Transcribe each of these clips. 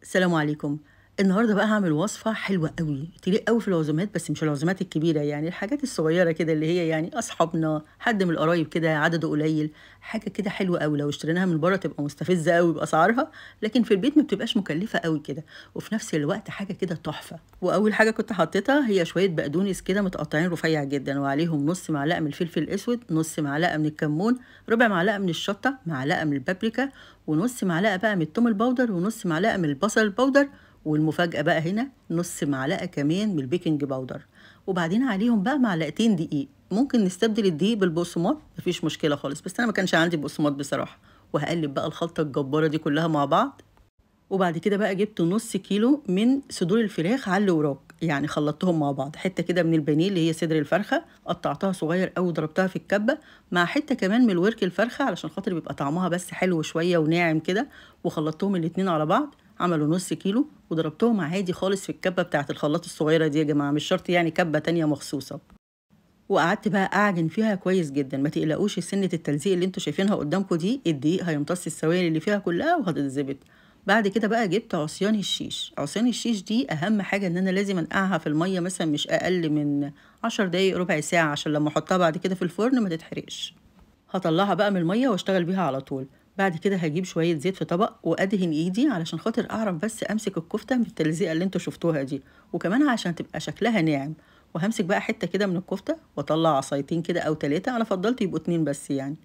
السلام عليكم. النهارده بقى هاعمل وصفة حلوة أوي، تليق أوي في العزومات بس مش العزومات الكبيرة يعني الحاجات الصغيرة كده اللي هي يعني أصحابنا، حد من القرايب كده عدده قليل، حاجة كده حلوة أوي لو اشتريناها من برّه تبقى مستفزة أوي بأسعارها، لكن في البيت ما بتبقاش مكلفة أوي كده، وفي نفس الوقت حاجة كده تحفة. وأول حاجة كنت حطيتها هي شوية بقدونس كده متقطعين رفيع جدًا، وعليهم نُص معلقة من الفلفل الأسود، نُص معلقة من الكمون، ربع معلقة من الشطة، معلقة من البابريكا، ونُص معلقة بقى من التوم البودر، ونُص معلقة من البصل البودر، والمفاجأة بقى هنا نُص معلقة كمان من البيكنج باودر، وبعدين عليهم بقى معلقتين دقيق، ممكن نستبدل الدقيق بالبقسماط ما فيش مشكلة خالص، بس أنا ما كانش عندي بقسماط بصراحة، وهاقلب بقى الخلطة الجبارة دي كلها مع بعض. وبعد كده بقى جبت نُص كيلو من صدور الفراخ على الوراك، يعني خلطتهم مع بعض، حتة كده من البانيه اللي هي صدر الفرخة قطعتها صغير أوي وضربتها في الكبة، مع حتة كمان من الورك الفرخة علشان خاطر بيبقى طعمها بس حلو شوية وناعم كده، وخلطتهم الاتنين على بعض، عملوا نُص كيلو، وضربتهم عادي خالص في الكبة بتاعة الخلاط الصغيرة دي يا جماعة، مش شرط يعني كبة تانية مخصوصة. وقعدت بقى أعجن فيها كويس جدًا، ما تقلقوش سِنّة التلزيق اللي أنتم شايفينها قدامكم دي، الدقيق هيمتص السوائل اللي فيها كلها وهتتضبط. بعد كده بقى جبت عصيان الشيش، عصيان الشيش دي أهم حاجة إن أنا لازم أنقعها في المَيّة مثلًا مش أقل من 10 دقايق ربع ساعة، عشان لمّا أحطها بعد كده في الفرن ما تتحرقش. هاطلّعها بقى من المَيّة واشتغل بيها على طول. بعد كده هاجيب شوية زيت في طبق وأدهن إيدي علشان خاطر أعرف بس أمسك الكفتة من التلزيقة اللي أنتم شفتوها دي، وكمان عشان تبقى شكلها ناعم. وهامسك بقى حتة كده من الكفتة وأطلّع عصايتين كده أو 3، أنا فضّلت يبقوا 2 بس يعني،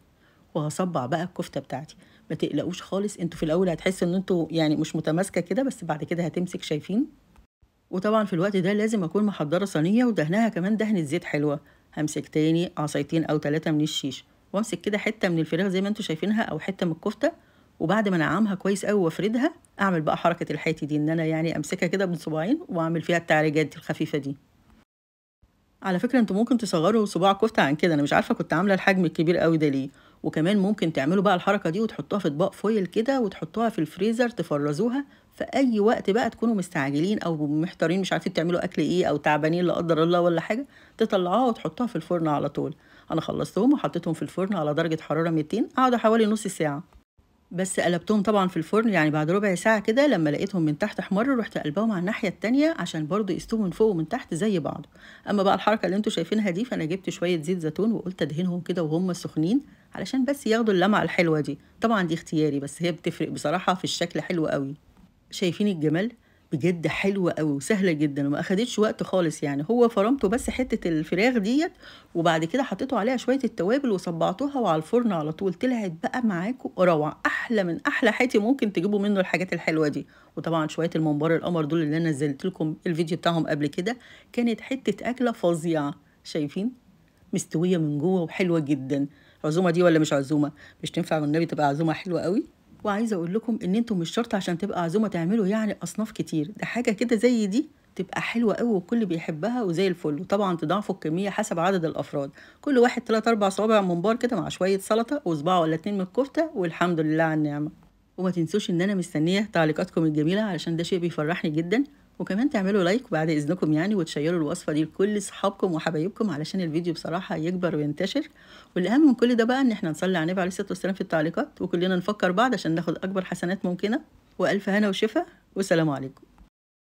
وهاصبّع بقى الكفتة بتاعتي. ما تقلقوش خالص، أنتم في الأول هتحسّوا إن أنتم يعني مش متماسكة كده، بس بعد كده هتمسك شايفين؟ وطبعًا في الوقت ده لازم أكون محضّرة صينية ودهناها كمان دهنة زيت حلوة، هامسك تاني عصايتين أو 3 من الشيش، وأمسك كده حتّة من الفراخ زي ما أنتم شايفينها أو حتّة من الكفتة، وبعد ما أنعّمها كويس أوي وأفردها، أعمل بقى حركة الحاتي دي، إن أنا يعني أمسكها كده بالصباعين وأعمل فيها التعريجات الخفيفة دي. على فكرة أنتم ممكن تصغّروا صباع كفتة عن كده، أنا مش عارفة كنت عاملة الحجم الكبير أوي ده ليه، وكمان ممكن تعملوا بقى الحركة دي وتحطوها في أطباق فويل كده وتحطوها في الفريزر تفرّزوها في أي وقت بقى تكونوا مستعجلين أو محتارين مش عارفين تعملوا أكل إيه أو تعبانين لا قدّر الله والّا حاجة، تطلّعوها وتحطوها في الفرن على طول. أنا خلّصتهم وحطيتهم في الفرن على درجة حرارة 200، قعدوا حوالي نُص ساعة. بس قلبتهم طبعًا في الفرن، يعني بعد ربع ساعة كده لمّا لقيتهم من تحت احمروا، رُحت قلباهم على الناحية التانية عشان برضه يستووا من فوق ومن تحت زي بعض. أمّا بقى الحركة اللي أنتم شايفينها دي، فأنا جبت شوية زيت زيتون وقُلت أدهنهم كده وهُم سخنين، علشان بس ياخدوا اللمعة الحلوة دي، طبعًا دي اختياري بس هي بتفرق بصراحة في الشكل حلو أوي. شايفين الجمال؟ بجد حلوة أوي وسهلة جدًا وما أخدتش وقت خالص يعني، هو فرمته بس حتة الفراخ ديّة، وبعد كده حطيتوا عليها شوية التوابل وصبّعتوها وعلى الفرن على طول، طلعت بقى معاكم روعة، أحلى من أحلى حاتي ممكن تجيبوا منه الحاجات الحلوة دي. وطبعًا شوية الممبار القمر دول اللي أنا نزّلت لكم الفيديو بتاعهم قبل كده، كانت حتة أكلة فظيعة، شايفين؟ مستوية من جوّه وحلوة جدًا. عزومة دي والّا مش عزومة؟ مش تنفع والنبي تبقى عزومة حلوة أوي؟ وعايزة أقول لكم إن أنتم مش شرط عشان تبقى عزومة تعملوا يعني أصناف كتير، ده حاجة كده زي دي تبقى حلوة أوي والكل بيحبها وزي الفل، وطبعًا تضاعفوا الكمية حسب عدد الأفراد، كل واحد 3، 4 صوابع ممبار كده مع شوية سلطة وصباع والّا 2 من الكفتة والحمد لله على النعمة. وما تنسوش إن أنا مستنية تعليقاتكم الجميلة علشان ده شيء بيفرحني جدًا، وكمان تعملوا لايك بعد إذنكم يعني وتشيروا الوصفة دي لكل صحابكم وحبايبكم علشان الفيديو بصراحة يكبر وينتشر. والأهم من كل ده بقى إن إحنا نصلي على النبي عليه الصلاة والسلام في التعليقات وكلنا نفكر بعض عشان ناخد أكبر حسنات ممكنة. وألف هنا وشفا، والسلام عليكم.